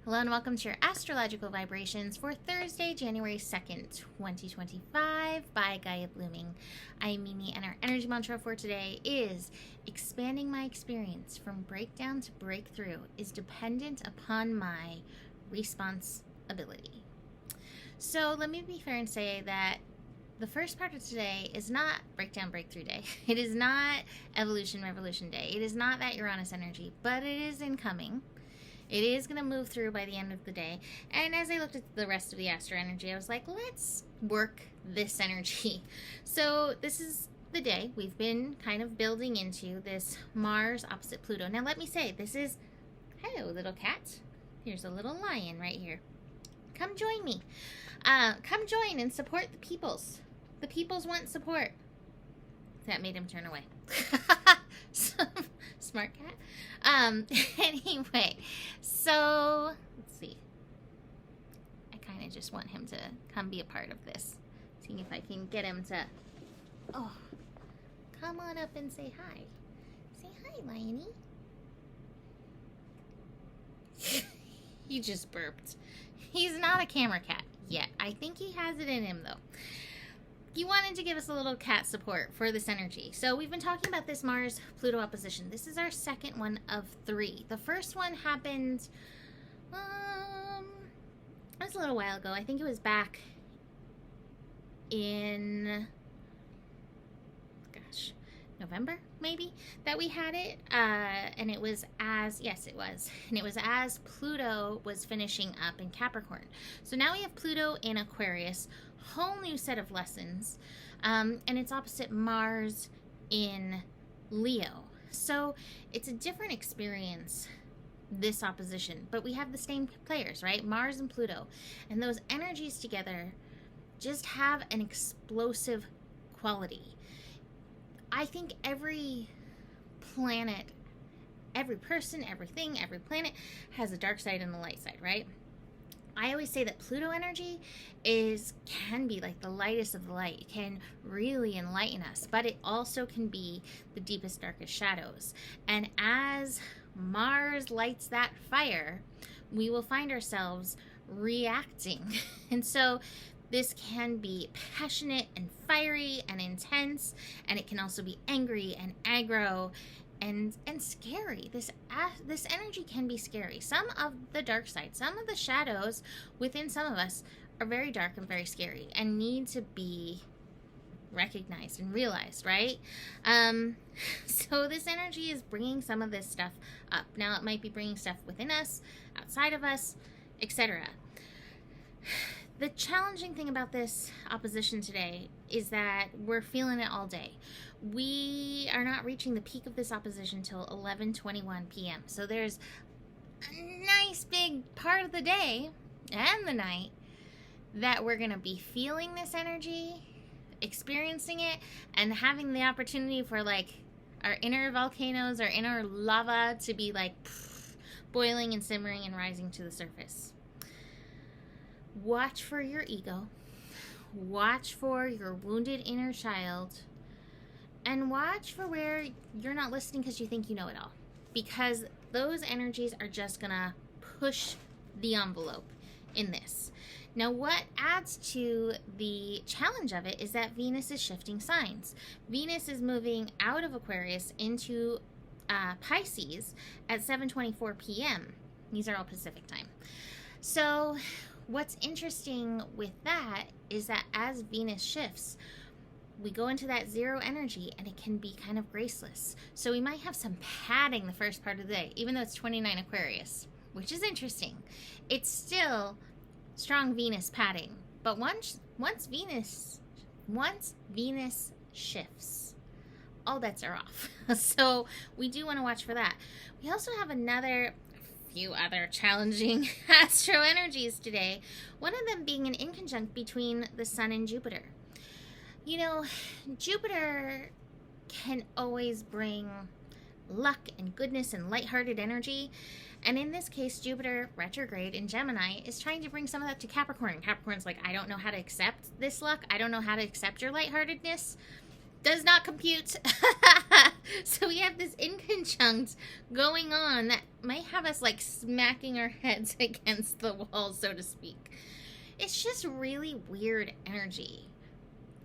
Hello and welcome to your astrological vibrations for Thursday, January 2nd, 2025 by Gaia Blooming. I'm Mimi and our energy mantra for today is expanding my experience from breakdown to breakthrough is dependent upon my responsibility. So let me be fair and say that the first part of today is not breakdown breakthrough day. It is not evolution revolution day. It is not that Uranus energy, but it is incoming. It is going to move through by the end of the day. And as I looked at the rest of the Astro energy, I was like, let's work this energy. So this is the day we've been kind of building into this Mars opposite Pluto. Now let me say, this is, hello little cat. Here's a little lion right here. Come join me. Come join and support the peoples. The peoples want support. That made him turn away. Smart cat. Anyway, so let's see. I kind of just want him to come be a part of this. Seeing if I can get him to, come on up and say hi. Say hi, Liony. He just burped. He's not a camera cat yet. I think he has it in him though. He wanted to give us a little cat support for this energy. So we've been talking about this Mars-Pluto opposition. This is our second one of 3. The first one happened, it was a little while ago. I think it was back in, November, maybe, that we had it. And it was as, yes, it was. And it was as Pluto was finishing up in Capricorn. So now we have Pluto in Aquarius, whole new set of lessons. And it's opposite Mars in Leo. So it's a different experience, this opposition. But we have the same players, right? Mars and Pluto. And those energies together just have an explosive quality. I think every planet, every person, everything, every planet has a dark side and a light side, right? I always say that Pluto energy can be like the lightest of the light. It can really enlighten us, but it also can be the deepest, darkest shadows. And as Mars lights that fire, we will find ourselves reacting. And so this can be passionate and fiery and intense, and it can also be angry and aggro and scary. This energy can be scary. Some of the dark side, some of the shadows within some of us are very dark and very scary and need to be recognized and realized, right? So this energy is bringing some of this stuff up. Now it might be bringing stuff within us, outside of us, etc. The challenging thing about this opposition today is that we're feeling it all day. We are not reaching the peak of this opposition till 11:21 p.m. So there's a nice big part of the day and the night that we're going to be feeling this energy, experiencing it, and having the opportunity for like our inner volcanoes, our inner lava to be like boiling and simmering and rising to the surface. Watch for your ego, watch for your wounded inner child, and watch for where you're not listening because you think you know it all. Because those energies are just going to push the envelope in this. Now, what adds to the challenge of it is that Venus is shifting signs. Venus is moving out of Aquarius into Pisces at 7:24 p.m. These are all Pacific time. So what's interesting with that is that as Venus shifts, we go into that zero energy and it can be kind of graceless. So we might have some padding the first part of the day, even though it's 29 Aquarius, which is interesting. It's still strong Venus padding. But once Venus shifts, all bets are off. So we do want to watch for that. We also have few other challenging astro energies today, one of them being an inconjunct between the Sun and Jupiter. You know, Jupiter can always bring luck and goodness and lighthearted energy, and in this case Jupiter retrograde in Gemini is trying to bring some of that to Capricorn. Capricorn's like, I don't know how to accept this luck, I don't know how to accept your lightheartedness. Does not compute. So we have this inconjunct going on that might have us like smacking our heads against the wall, so to speak. It's just really weird energy.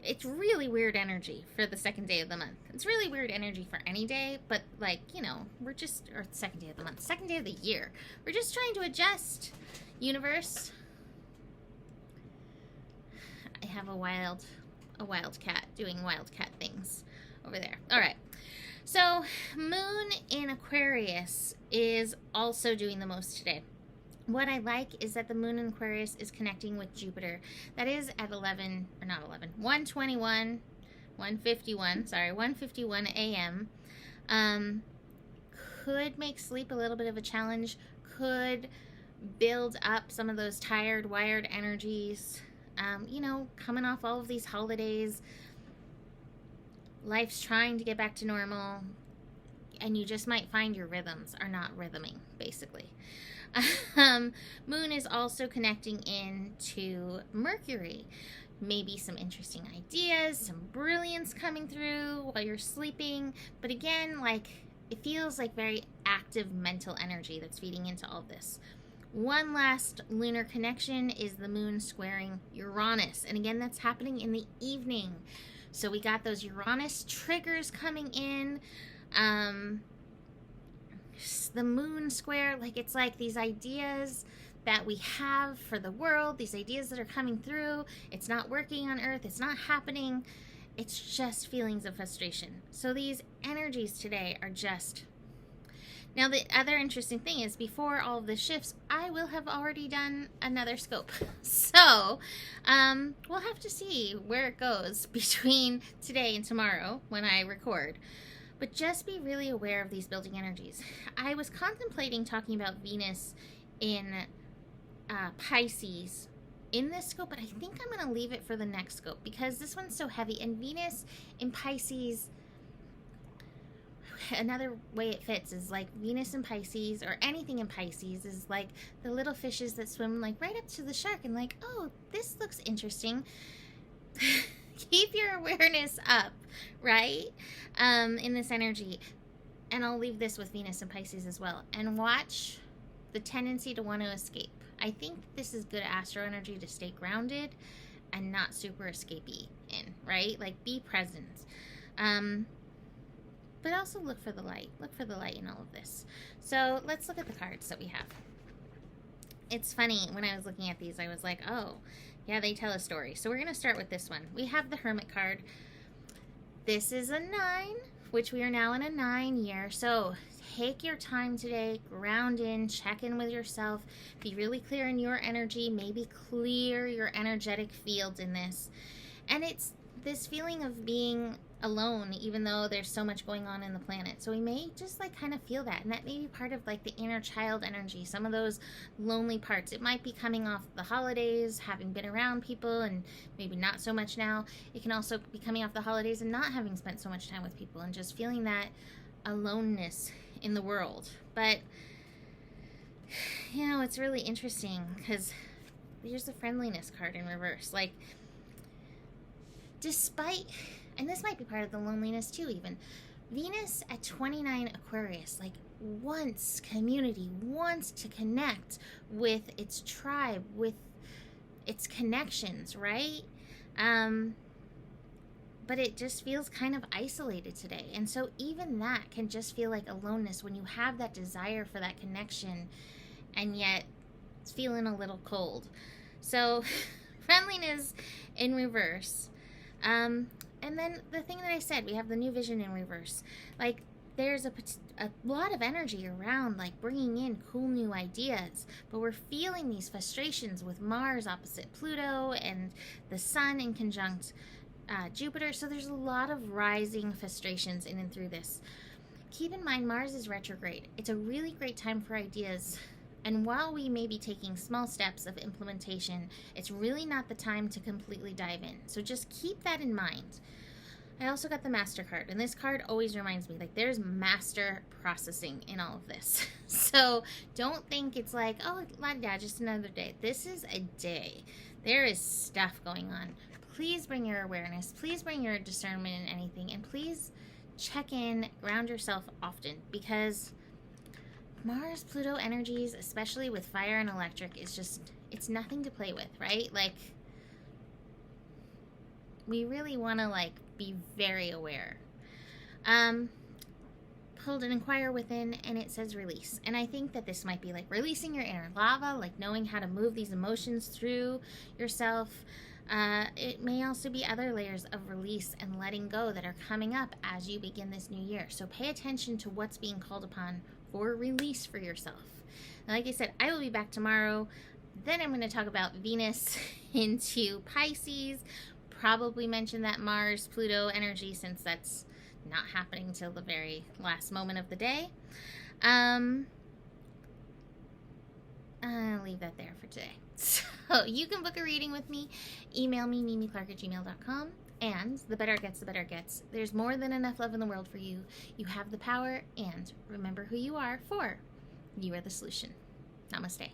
It's really weird energy for the second day of the month. It's really weird energy for any day, but like, you know, we're just, or second day of the month, second day of the year. We're just trying to adjust, universe. I have a wild cat doing wild cat things over there. All right. So moon in Aquarius is also doing the most today. What I like is that the moon in Aquarius is connecting with Jupiter. That is at 151 a.m. Could make sleep a little bit of a challenge. Could build up some of those tired, wired energies. You know, coming off all of these holidays. Life's trying to get back to normal. And you just might find your rhythms are not rhythming, basically. Moon is also connecting into Mercury. Maybe some interesting ideas, some brilliance coming through while you're sleeping. But again, like, it feels like very active mental energy that's feeding into all of this. One last lunar connection is the moon squaring Uranus. And again, that's happening in the evening. So we got those Uranus triggers coming in. The moon square, like, it's like these ideas that we have for the world, these ideas that are coming through. It's not working on Earth. It's not happening. It's just feelings of frustration. So these energies today are just... Now, the other interesting thing is, before all of the shifts, I will have already done another scope. So, we'll have to see where it goes between today and tomorrow when I record. But just be really aware of these building energies. I was contemplating talking about Venus in Pisces in this scope, but I think I'm going to leave it for the next scope because this one's so heavy. And Venus in Pisces... Another way it fits is like Venus in Pisces, or anything in Pisces, is like the little fishes that swim like right up to the shark and like, oh, this looks interesting. Keep your awareness up, right? In this energy. And I'll leave this with Venus and Pisces as well. And watch the tendency to want to escape. I think this is good Astro energy to stay grounded and not super escapey in, right? Like, be present. But also look for the light. Look for the light in all of this. So let's look at the cards that we have. It's funny, when I was looking at these, I was like, oh, yeah, they tell a story. So we're going to start with this one. We have the Hermit card. This is a 9, which we are now in a 9 year. So take your time today, ground in, check in with yourself, be really clear in your energy, maybe clear your energetic fields in this. And it's this feeling of being alone, even though there's so much going on in the planet. So we may just like kind of feel that, and that may be part of like the inner child energy, some of those lonely parts. It might be coming off the holidays, having been around people, and maybe not so much now. It can also be coming off the holidays and not having spent so much time with people and just feeling that aloneness in the world. But you know, it's really interesting because here's the friendliness card in reverse. Like, despite, and this might be part of the loneliness too, even, Venus at 29 Aquarius, like, wants community, wants to connect with its tribe, with its connections, right? But it just feels kind of isolated today. And so even that can just feel like aloneness when you have that desire for that connection and yet it's feeling a little cold. So friendliness in reverse. And then the thing that I said, we have the new vision in reverse. Like, there's a lot of energy around, like, bringing in cool new ideas. But we're feeling these frustrations with Mars opposite Pluto and the Sun in conjunct Jupiter. So there's a lot of rising frustrations in and through this. Keep in mind, Mars is retrograde. It's a really great time for ideas. And while we may be taking small steps of implementation, it's really not the time to completely dive in. So just keep that in mind. I also got the Master card, and this card always reminds me, like, there's master processing in all of this. So don't think it's like, oh, la-da, just another day. This is a day. There is stuff going on. Please bring your awareness. Please bring your discernment in anything. And please check in, ground yourself often, because Mars, Pluto energies, especially with fire and electric, is just, it's nothing to play with, right? Like, we really want to, like, be very aware. Pulled an inquire within, and it says release. And I think that this might be like releasing your inner lava, like knowing how to move these emotions through yourself. It may also be other layers of release and letting go that are coming up as you begin this new year. So pay attention to what's being called upon for release for yourself. And like I said, I will be back tomorrow. Then I'm going to talk about Venus into Pisces. Probably mention that Mars, Pluto energy, since that's not happening till the very last moment of the day. I'll leave that there for today. So you can book a reading with me. Email me, mimiclark@gmail.com. And the better it gets, the better it gets. There's more than enough love in the world for you. You have the power, and remember who you are, for you are the solution. Namaste.